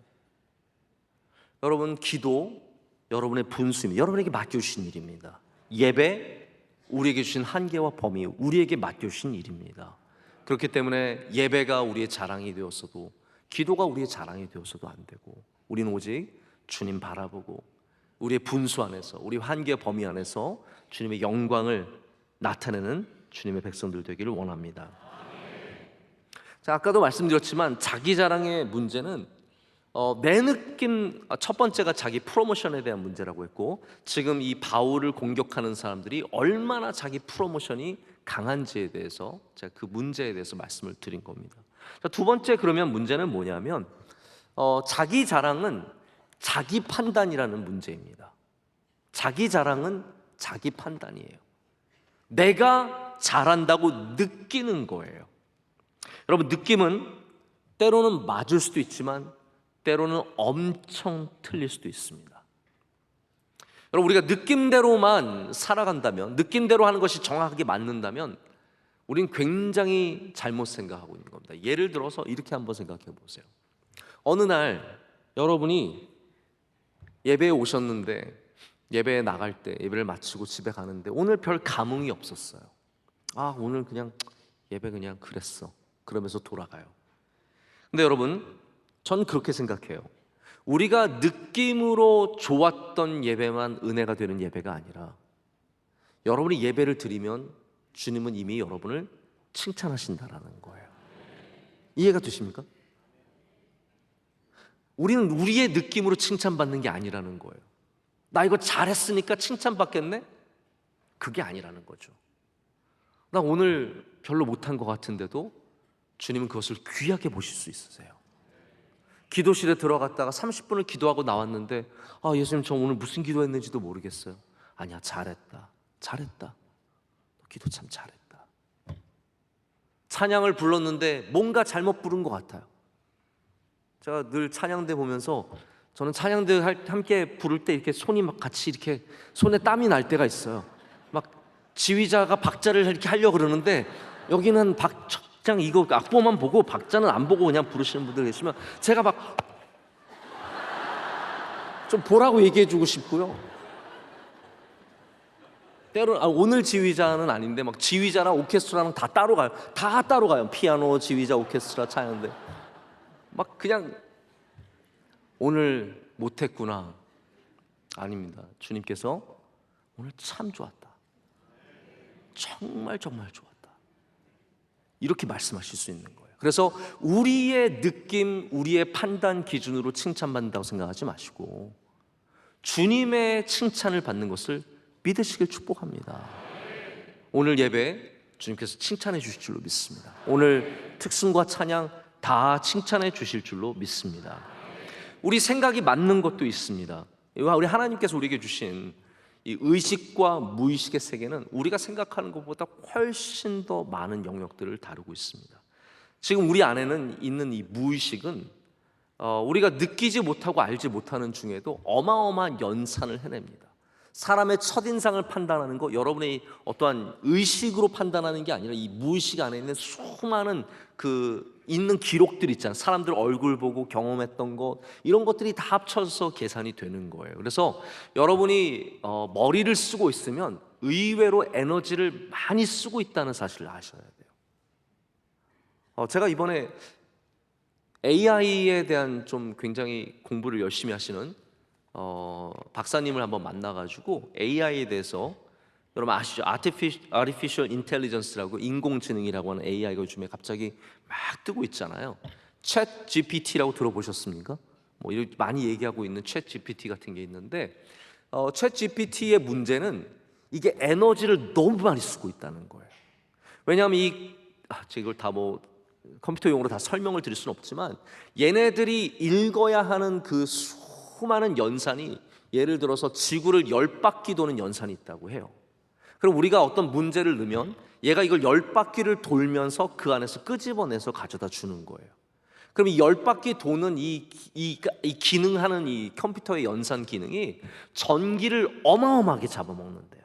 여러분, 기도 여러분의 분수입니다. 여러분에게 맡겨주신 일입니다. 예배 우리에게 주신 한계와 범위, 우리에게 맡겨주신 일입니다. 그렇기 때문에 예배가 우리의 자랑이 되었어도, 기도가 우리의 자랑이 되었어도 안 되고, 우리는 오직 주님 바라보고 우리의 분수 안에서, 우리 한계 범위 안에서 주님의 영광을 나타내는 주님의 백성들 되기를 원합니다. 자, 아까도 말씀드렸지만 자기 자랑의 문제는 내 느낌, 첫 번째가 자기 프로모션에 대한 문제라고 했고, 지금 이 바울을 공격하는 사람들이 얼마나 자기 프로모션이 강한지에 대해서 제가 그 문제에 대해서 말씀을 드린 겁니다. 자, 두 번째 그러면 문제는 뭐냐면 자기 자랑은 자기 판단이라는 문제입니다. 자기 자랑은 자기 판단이에요. 내가 잘한다고 느끼는 거예요. 여러분, 느낌은 때로는 맞을 수도 있지만 때로는 엄청 틀릴 수도 있습니다. 여러분, 우리가 느낌대로만 살아간다면, 느낌대로 하는 것이 정확하게 맞는다면 우린 굉장히 잘못 생각하고 있는 겁니다. 예를 들어서 이렇게 한번 생각해 보세요. 어느 날 여러분이 예배에 오셨는데, 예배에 나갈 때, 예배를 마치고 집에 가는데 오늘 별 감흥이 없었어요. 오늘 그냥 예배 그냥 그랬어, 그러면서 돌아가요. 근데 여러분, 전 그렇게 생각해요. 우리가 느낌으로 좋았던 예배만 은혜가 되는 예배가 아니라, 여러분이 예배를 드리면 주님은 이미 여러분을 칭찬하신다라는 거예요. 이해가 되십니까? 우리는 우리의 느낌으로 칭찬받는 게 아니라는 거예요. 나 이거 잘했으니까 칭찬받겠네? 그게 아니라는 거죠. 나 오늘 별로 못한 것 같은데도 주님은 그것을 귀하게 보실 수 있으세요. 기도실에 들어갔다가 30분을 기도하고 나왔는데 예수님, 저 오늘 무슨 기도했는지도 모르겠어요. 아니야, 잘했다. 너 기도 참 잘했다. 찬양을 불렀는데 뭔가 잘못 부른 것 같아요. 제가 늘 찬양대 보면서, 저는 찬양대 함께 부를 때 이렇게 손이 막 같이 이렇게 손에 땀이 날 때가 있어요. 막 지휘자가 박자를 이렇게 하려고 그러는데 여기는 그냥 이거 악보만 보고 박자는 안 보고 그냥 부르시는 분들 계시면 제가 막 좀 보라고 얘기해주고 싶고요. 때로 오늘 지휘자는 아닌데 막 지휘자랑 오케스트라랑 다 따로 가요. 피아노, 지휘자, 오케스트라, 찬양대. 막 그냥 오늘 못했구나. 아닙니다. 주님께서 오늘 참 좋았다. 정말 좋았다. 이렇게 말씀하실 수 있는 거예요. 그래서 우리의 느낌, 우리의 판단 기준으로 칭찬받는다고 생각하지 마시고 주님의 칭찬을 받는 것을 믿으시길 축복합니다. 오늘 예배 주님께서 칭찬해 주실 줄로 믿습니다. 오늘 특승과 찬양 다 칭찬해 주실 줄로 믿습니다. 우리 생각이 맞는 것도 있습니다. 우리 하나님께서 우리에게 주신 이 의식과 무의식의 세계는 우리가 생각하는 것보다 훨씬 더 많은 영역들을 다루고 있습니다. 지금 우리 안에는 있는 이 무의식은 우리가 느끼지 못하고 알지 못하는 중에도 어마어마한 연산을 해냅니다. 사람의 첫인상을 판단하는 거 여러분의 어떠한 의식으로 판단하는 게 아니라 이 무의식 안에 있는 수많은 있는 기록들 있잖아요. 사람들 얼굴 보고 경험했던 것, 이런 것들이 다 합쳐서 계산이 되는 거예요. 그래서 여러분이 머리를 쓰고 있으면 의외로 에너지를 많이 쓰고 있다는 사실을 아셔야 돼요. 제가 이번에 AI에 대한 좀 굉장히 공부를 열심히 하시는 박사님을 한번 만나가지고 AI에 대해서, 여러분 아시죠? Artificial Intelligence라고, 인공지능이라고 하는 AI가 요즘에 갑자기 막 뜨고 있잖아요. 챗 GPT라고 들어보셨습니까? 뭐 이렇게 많이 얘기하고 있는 챗 GPT 같은 게 있는데, 챗 GPT의 문제는 이게 에너지를 너무 많이 쓰고 있다는 거예요. 왜냐하면 제가 이걸 다 컴퓨터 용어로 다 설명을 드릴 수는 없지만, 얘네들이 읽어야 하는 그 수많은 연산이, 예를 들어서 지구를 10바퀴 도는 연산이 있다고 해요. 그럼 우리가 어떤 문제를 넣으면 얘가 이걸 10바퀴를 돌면서 그 안에서 끄집어내서 가져다 주는 거예요. 그럼 이 10바퀴 도는 이 기능하는 이 컴퓨터의 연산 기능이 전기를 어마어마하게 잡아먹는데요.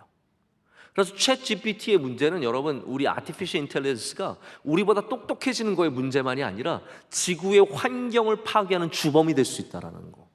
그래서 챗 GPT의 문제는, 여러분, 우리 아티피셜 인텔리전스가 우리보다 똑똑해지는 거의 문제만이 아니라 지구의 환경을 파괴하는 주범이 될 수 있다는 거.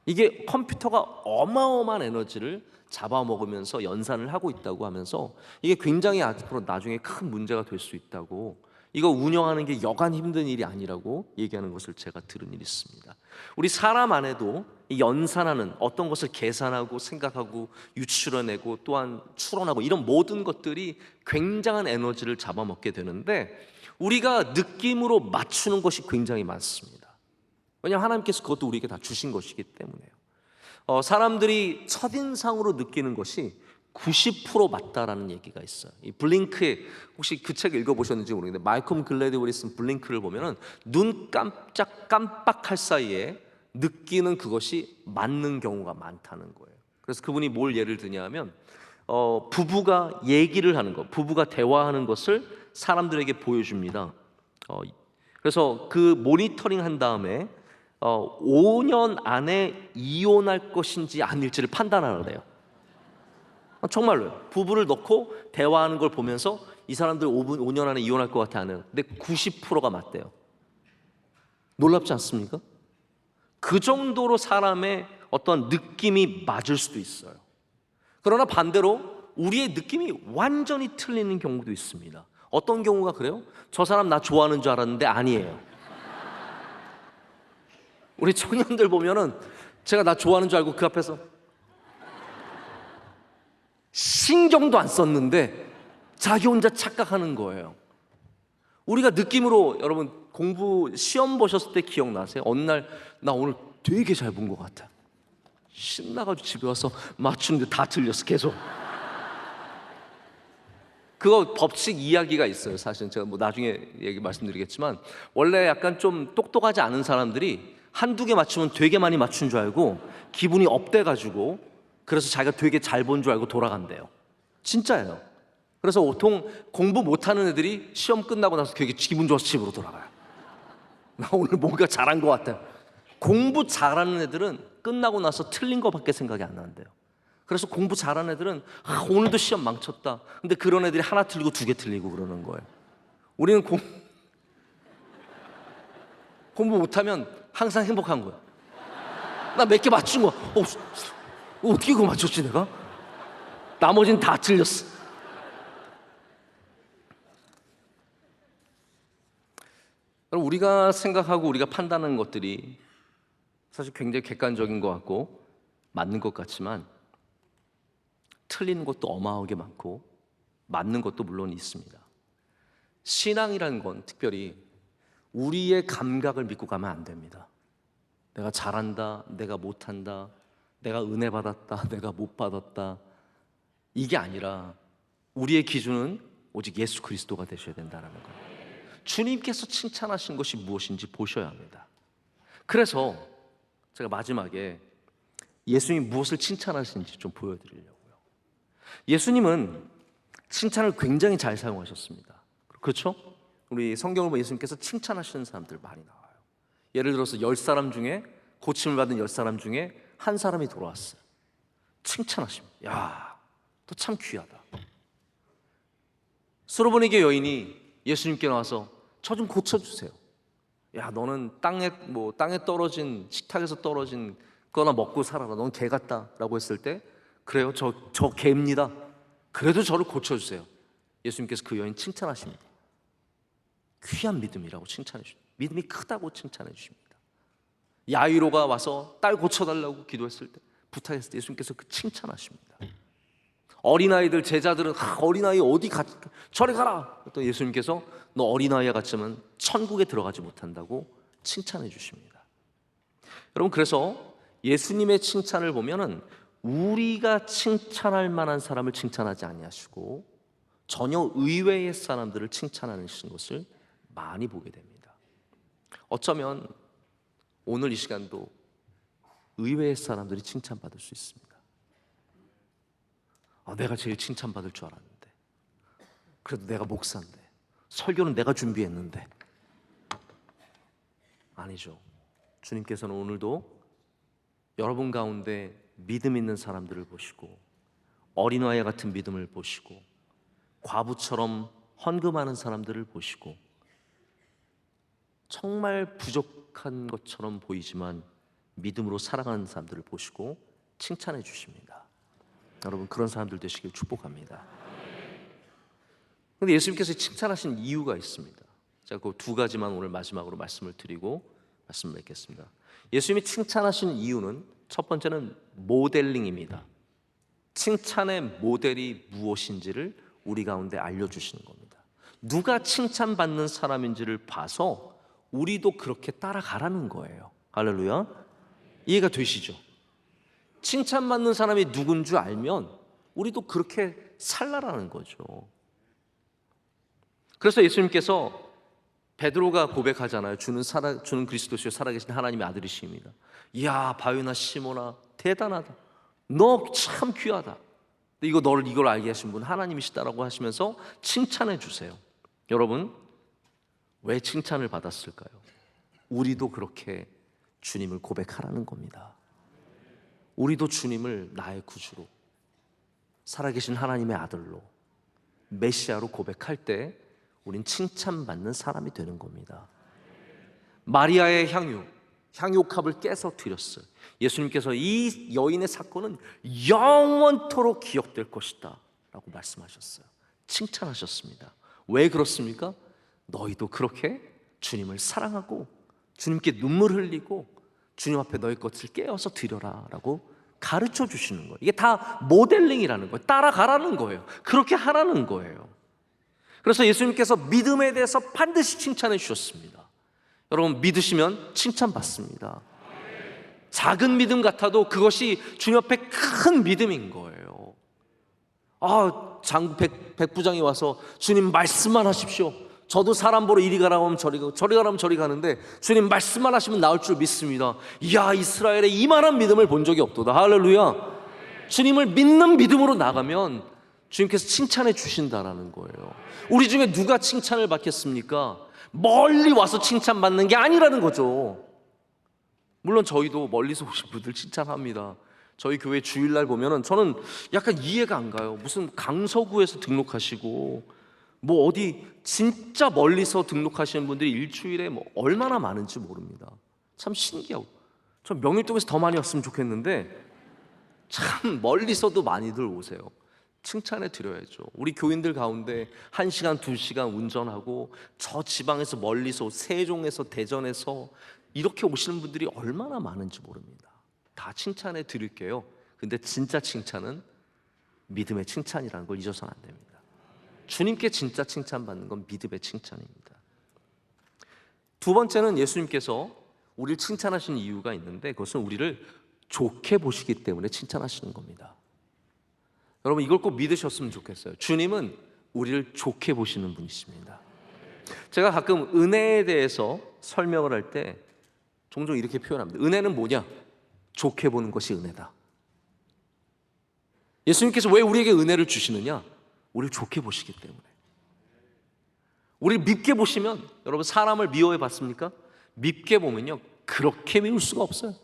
이게 컴퓨터가 어마어마한 에너지를 잡아먹으면서 연산을 하고 있다고 하면서, 이게 굉장히 앞으로 나중에 큰 문제가 될 수 있다고, 이거 운영하는 게 여간 힘든 일이 아니라고 얘기하는 것을 제가 들은 일이 있습니다. 우리 사람 안에도 이 연산하는, 어떤 것을 계산하고 생각하고 유출해내고 또한 추론하고, 이런 모든 것들이 굉장한 에너지를 잡아먹게 되는데, 우리가 느낌으로 맞추는 것이 굉장히 많습니다. 왜냐하면 하나님께서 그것도 우리에게 다 주신 것이기 때문에요. 사람들이 첫인상으로 느끼는 것이 90% 맞다라는 얘기가 있어요. 이 블링크의, 혹시 그 책 읽어보셨는지 모르겠는데, 말콤 글래드웰이 쓴 블링크를 보면은 눈 깜빡할 사이에 느끼는 그것이 맞는 경우가 많다는 거예요. 그래서 그분이 뭘 예를 드냐면, 부부가 얘기를 하는 것, 부부가 대화하는 것을 사람들에게 보여줍니다. 그래서 그 모니터링 한 다음에 5년 안에 이혼할 것인지 아닐지를 판단하래요. 정말로요. 부부를 넣고 대화하는 걸 보면서 이 사람들 5년 안에 이혼할 것 같아, 안 해요? 근데 90%가 맞대요. 놀랍지 않습니까? 그 정도로 사람의 어떤 느낌이 맞을 수도 있어요. 그러나 반대로 우리의 느낌이 완전히 틀리는 경우도 있습니다. 어떤 경우가 그래요? 저 사람 나 좋아하는 줄 알았는데 아니에요. 우리 청년들 보면은, 제가 나 좋아하는 줄 알고 그 앞에서 신경도 안 썼는데 자기 혼자 착각하는 거예요. 우리가 느낌으로, 여러분 공부 시험 보셨을 때 기억나세요? 어느 날 나 오늘 되게 잘 본 것 같아, 신나가지고 집에 와서 맞추는데 다 틀렸어. 계속. 그거 법칙 이야기가 있어요. 사실은 제가 나중에 말씀드리겠지만, 원래 약간 좀 똑똑하지 않은 사람들이 한두 개 맞추면 되게 많이 맞춘 줄 알고 기분이 업돼가지고, 그래서 자기가 되게 잘 본 줄 알고 돌아간대요. 진짜예요. 그래서 보통 공부 못하는 애들이 시험 끝나고 나서 되게 기분 좋아서 집으로 돌아가요. 나 오늘 뭔가 잘한 것 같아. 공부 잘하는 애들은 끝나고 나서 틀린 거밖에 생각이 안 나는데요. 그래서 공부 잘하는 애들은 오늘도 시험 망쳤다. 근데 그런 애들이 하나 틀리고 2개 틀리고 그러는 거예요. 우리는 공부 못하면 항상 행복한 거야. 나 몇 개 맞춘 거야. 어떻게 그거 맞췄지 내가? 나머지는 다 틀렸어. 우리가 생각하고 우리가 판단하는 것들이 사실 굉장히 객관적인 것 같고 맞는 것 같지만, 틀리는 것도 어마어마하게 많고 맞는 것도 물론 있습니다. 신앙이라는 건 특별히 우리의 감각을 믿고 가면 안 됩니다. 내가 잘한다, 내가 못한다, 내가 은혜 받았다, 내가 못 받았다, 이게 아니라 우리의 기준은 오직 예수 그리스도가 되셔야 된다는 거예요. 주님께서 칭찬하신 것이 무엇인지 보셔야 합니다. 그래서 제가 마지막에 예수님이 무엇을 칭찬하시는지 좀 보여드리려고요. 예수님은 칭찬을 굉장히 잘 사용하셨습니다. 그렇죠? 우리 성경을 보면 예수님께서 칭찬하시는 사람들 많이 나와요. 예를 들어서 10사람 중에, 고침을 받은 10사람 중에 한 사람이 돌아왔어요. 칭찬하십니다. 야, 너 참 귀하다. 수로보니게 여인이 예수님께 나와서 저 좀 고쳐주세요. 야, 너는 땅에 떨어진, 식탁에서 떨어진 거나 먹고 살아라. 넌 개 같다 라고 했을 때, 그래요, 저 개입니다. 그래도 저를 고쳐주세요. 예수님께서 그 여인 칭찬하십니다. 귀한 믿음이라고 칭찬해 주십니다. 믿음이 크다고 칭찬해 주십니다. 야이로가 와서 딸 고쳐달라고 기도했을 때, 부탁했을 때 예수님께서 그 칭찬하십니다. 어린아이들, 제자들은 어린아이 어디 저리 가라. 또 예수님께서 너 어린아이와 같지만 천국에 들어가지 못한다고 칭찬해 주십니다. 여러분, 그래서 예수님의 칭찬을 보면은 우리가 칭찬할 만한 사람을 칭찬하지 아니하시고 전혀 의외의 사람들을 칭찬하시는 것을 많이 보게 됩니다. 어쩌면 오늘 이 시간도 의외의 사람들이 칭찬받을 수 있습니다. 내가 제일 칭찬받을 줄 알았는데, 그래도 내가 목사인데, 설교는 내가 준비했는데. 아니죠. 주님께서는 오늘도 여러분 가운데 믿음 있는 사람들을 보시고, 어린아이 같은 믿음을 보시고, 과부처럼 헌금하는 사람들을 보시고, 정말 부족한 것처럼 보이지만 믿음으로 살아가는 사람들을 보시고 칭찬해 주십니다. 여러분, 그런 사람들 되시길 축복합니다. 그런데 예수님께서 칭찬하신 이유가 있습니다. 제가 그 두 가지만 오늘 마지막으로 말씀을 드리고 말씀을 맺겠습니다. 예수님이 칭찬하신 이유는 첫 번째는 모델링입니다. 칭찬의 모델이 무엇인지를 우리 가운데 알려주시는 겁니다. 누가 칭찬받는 사람인지를 봐서 우리도 그렇게 따라가라는 거예요. 할렐루야. 이해가 되시죠? 칭찬받는 사람이 누군 줄 알면 우리도 그렇게 살라라는 거죠. 그래서 예수님께서 베드로가 고백하잖아요. 주는 그리스도시요 살아계신 하나님의 아들이십니다. 이야, 바요나 시몬아, 대단하다. 너 참 귀하다. 이걸 알게 하신 분 하나님이시다라고 하시면서 칭찬해 주세요. 여러분, 왜 칭찬을 받았을까요? 우리도 그렇게 주님을 고백하라는 겁니다. 우리도 주님을 나의 구주로, 살아계신 하나님의 아들로, 메시아로 고백할 때 우린 칭찬받는 사람이 되는 겁니다. 마리아의 향유값을 깨서 드렸어요. 예수님께서 이 여인의 사건은 영원토록 기억될 것이다 라고 말씀하셨어요. 칭찬하셨습니다. 왜 그렇습니까? 너희도 그렇게 주님을 사랑하고 주님께 눈물 흘리고 주님 앞에 너희 것을 깨어서 드려라 라고 가르쳐 주시는 거예요. 이게 다 모델링이라는 거예요. 따라가라는 거예요. 그렇게 하라는 거예요. 그래서 예수님께서 믿음에 대해서 반드시 칭찬해 주셨습니다. 여러분, 믿으시면 칭찬받습니다. 작은 믿음 같아도 그것이 주님 앞에 큰 믿음인 거예요. 백부장이 와서 주님 말씀만 하십시오. 저도 사람 보러 이리 가라고 하면 저리 가고 저리 가라면 저리 가는데 주님 말씀만 하시면 나올 줄 믿습니다. 이야, 이스라엘에 이만한 믿음을 본 적이 없도다. 할렐루야. 주님을 믿는 믿음으로 나가면 주님께서 칭찬해 주신다라는 거예요. 우리 중에 누가 칭찬을 받겠습니까? 멀리 와서 칭찬받는 게 아니라는 거죠. 물론 저희도 멀리서 오신 분들 칭찬합니다. 저희 교회 주일날 보면은 저는 약간 이해가 안 가요. 무슨 강서구에서 등록하시고 어디 진짜 멀리서 등록하시는 분들이 일주일에 얼마나 많은지 모릅니다. 참 신기하고, 전 명일동에서 더 많이 왔으면 좋겠는데 참 멀리서도 많이들 오세요. 칭찬해 드려야죠. 우리 교인들 가운데 1시간, 2시간 운전하고 저 지방에서 멀리서 세종에서 대전에서 이렇게 오시는 분들이 얼마나 많은지 모릅니다. 다 칭찬해 드릴게요. 근데 진짜 칭찬은 믿음의 칭찬이라는 걸 잊어서는 안 됩니다. 주님께 진짜 칭찬받는 건 믿음의 칭찬입니다. 두 번째는 예수님께서 우리를 칭찬하시는 이유가 있는데 그것은 우리를 좋게 보시기 때문에 칭찬하시는 겁니다. 여러분, 이걸 꼭 믿으셨으면 좋겠어요. 주님은 우리를 좋게 보시는 분이십니다. 제가 가끔 은혜에 대해서 설명을 할 때 종종 이렇게 표현합니다. 은혜는 뭐냐? 좋게 보는 것이 은혜다. 예수님께서 왜 우리에게 은혜를 주시느냐? 우리를 좋게 보시기 때문에. 우리를 밉게 보시면, 여러분 사람을 미워해 봤습니까? 밉게 보면요 그렇게 미울 수가 없어요.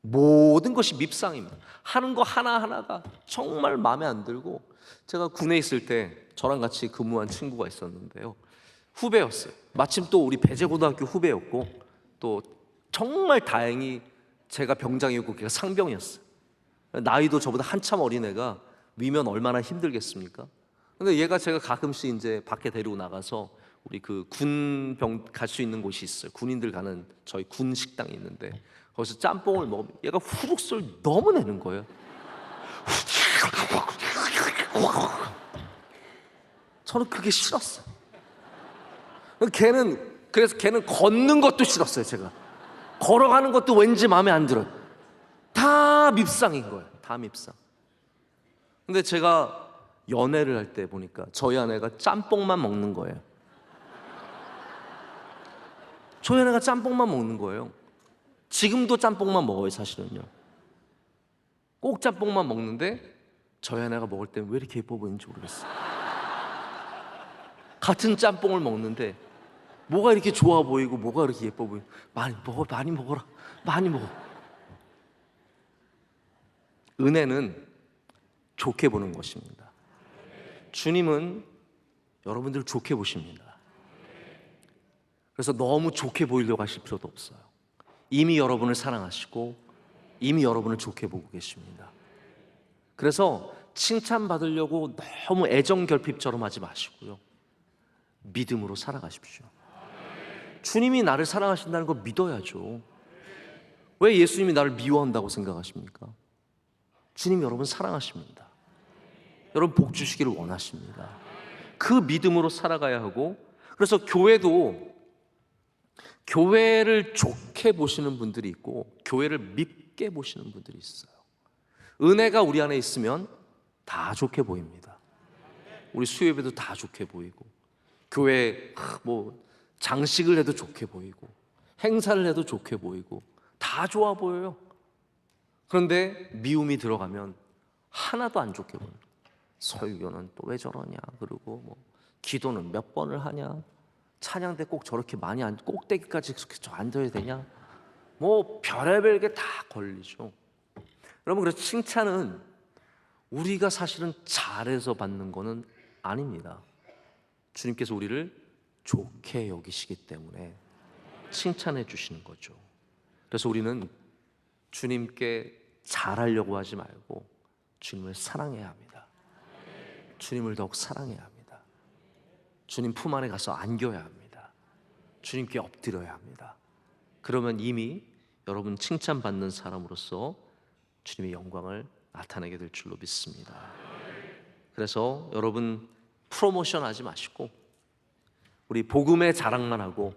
모든 것이 밉상입니다. 하는 거 하나하나가 정말 마음에 안 들고, 제가 군에 있을 때 저랑 같이 근무한 친구가 있었는데요, 후배였어요. 마침 또 우리 배재고등학교 후배였고, 또 정말 다행히 제가 병장이었고 걔가 상병이었어요. 나이도 저보다 한참 어린 애가 위면 얼마나 힘들겠습니까? 근데 얘가 제가 가끔씩 이제 밖에 데리고 나가서 우리 그 군병 갈 수 있는 곳이 있어요. 군인들 가는 저희 군 식당이 있는데 거기서 짬뽕을 먹으면 얘가 후룩 소리 너무 내는 거예요. 저는 그게 싫었어요. 그래서 걔는 걷는 것도 싫었어요. 제가 걸어가는 것도 왠지 마음에 안 들어요. 다 밉상인 거예요. 다 밉상. 근데 제가 연애를 할 때 보니까 저희 아내가 짬뽕만 먹는 거예요. 저희 아내가 짬뽕만 먹는 거예요. 지금도 짬뽕만 먹어요. 사실은요 꼭 짬뽕만 먹는데, 저희 아내가 먹을 때는 왜 이렇게 예뻐 보이는지 모르겠어요. 같은 짬뽕을 먹는데 뭐가 이렇게 좋아 보이고 뭐가 이렇게 예뻐 보이고. 많이 먹어, 많이 먹어라, 많이 먹어. 은혜는 좋게 보는 것입니다. 주님은 여러분들을 좋게 보십니다. 그래서 너무 좋게 보이려고 하실 필요도 없어요. 이미 여러분을 사랑하시고 이미 여러분을 좋게 보고 계십니다. 그래서 칭찬받으려고 너무 애정결핍처럼 하지 마시고요, 믿음으로 살아가십시오. 주님이 나를 사랑하신다는 걸 믿어야죠. 왜 예수님이 나를 미워한다고 생각하십니까? 주님이 여러분 사랑하십니다. 여러분 복 주시기를 원하십니다. 그 믿음으로 살아가야 하고, 그래서 교회를 좋게 보시는 분들이 있고 교회를 밉게 보시는 분들이 있어요. 은혜가 우리 안에 있으면 다 좋게 보입니다. 우리 수요예배도 다 좋게 보이고, 교회 뭐 장식을 해도 좋게 보이고, 행사를 해도 좋게 보이고, 다 좋아 보여요. 그런데 미움이 들어가면 하나도 안 좋게 보여요. 설교는 또 왜 저러냐, 그리고 뭐 기도는 몇 번을 하냐, 찬양 때 꼭 저렇게 많이 꼭대기까지 앉아야 되냐, 뭐 별의별 게 다 걸리죠. 여러분, 그래서 칭찬은 우리가 사실은 잘해서 받는 거는 아닙니다. 주님께서 우리를 좋게 여기시기 때문에 칭찬해 주시는 거죠. 그래서 우리는 주님께 잘하려고 하지 말고 주님을 사랑해야 합니다. 주님을 더욱 사랑해야 합니다. 주님 품 안에 가서 안겨야 합니다. 주님께 엎드려야 합니다. 그러면 이미 여러분 칭찬받는 사람으로서 주님의 영광을 나타내게 될 줄로 믿습니다. 그래서 여러분 프로모션 하지 마시고 우리 복음의 자랑만 하고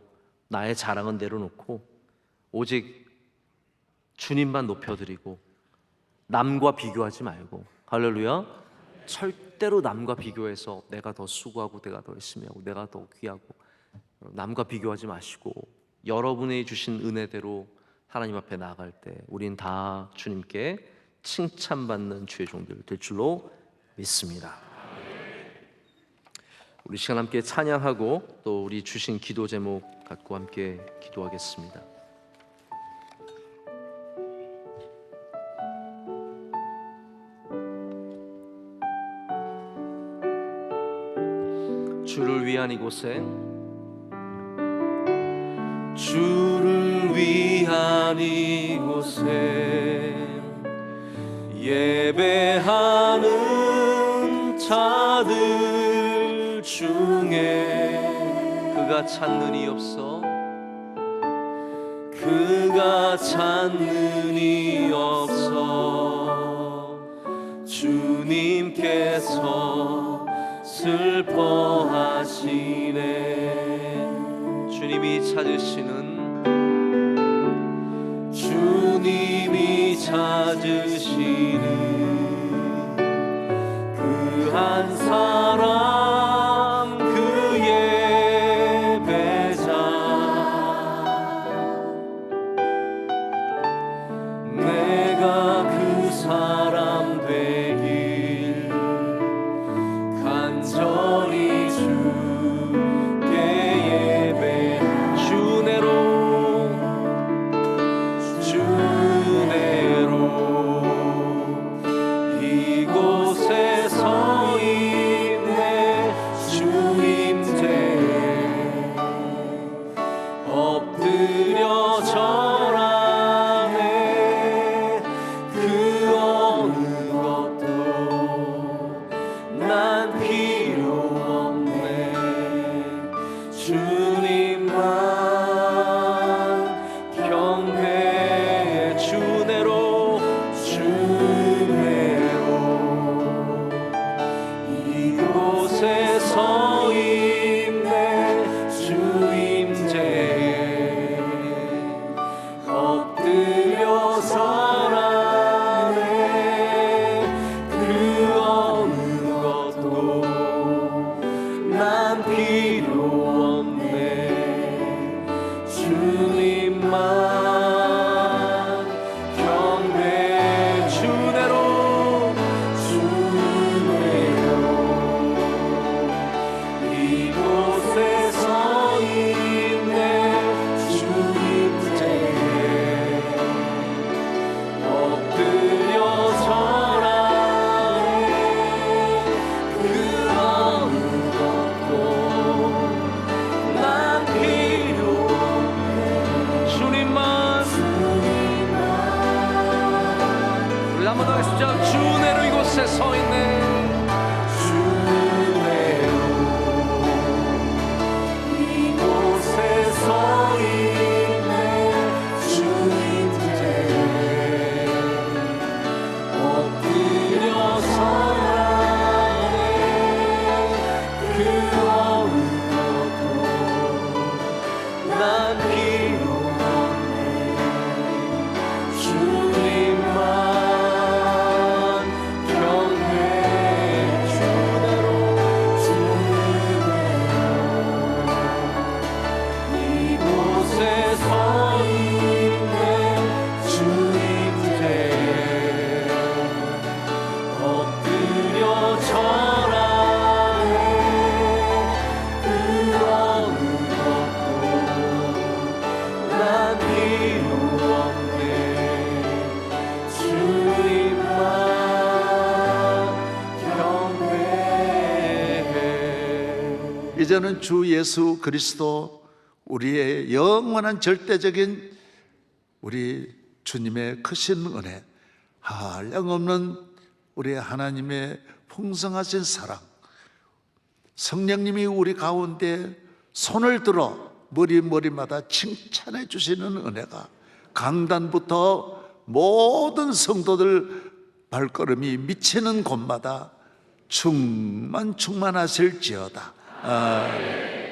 나의 자랑은 내려놓고 오직 주님만 높여드리고 남과 비교하지 말고, 할렐루야, 절대로 남과 비교해서 내가 더 수고하고 내가 더 열심히 하고 내가 더 귀하고, 남과 비교하지 마시고 여러분이 주신 은혜대로 하나님 앞에 나아갈 때 우린 다 주님께 칭찬받는 주의 종들 될 줄로 믿습니다. 우리 시간 함께 찬양하고 또 우리 주신 기도 제목 갖고 함께 기도하겠습니다. 주를 위한 이곳에, 주를 위한 이곳에 예배하는 자들 중에 그가 찾는 이 없어, 그가 찾는 이 없어. 주님께서 슬퍼하시네. 주님이 찾으시는 그 한 사람, 그의 엎드려 절하네. 그 어느 것도 난 필요 없네. 주님만 경배해. 주내로 이곳에 서 있네. 주 임재에 엎드려 절하네. 그 어느 것도 난 필요 없네. 주님만 경배. 주내로 이곳에 서 있네. 주 임재에 엎드려 절하네. 그 어느 것도 난 필요 없네. 주님만. 우리 한번 더 하십시오. 주내로 이곳에 서 있네. 이곳에 서 있네. 주 임재에 엎드려 절하네. 그 어느 것도 난 필요 없네. 주님만 경배해. 주내로 이곳에 서 있네. 주 임재에 엎드려 절하네. 그 어느 것도 난 필요 없네. 주님만 경배해. 이제는 주 예수 그리스도 우리의 영원한 절대적인 우리 주님의 크신 은혜, 한량없는 우리 하나님의 풍성하신 사랑, 성령님이 우리 가운데 손을 들어 머리마다 칭찬해 주시는 은혜가 강단부터 모든 성도들 발걸음이 미치는 곳마다 충만하실지어다. 아멘.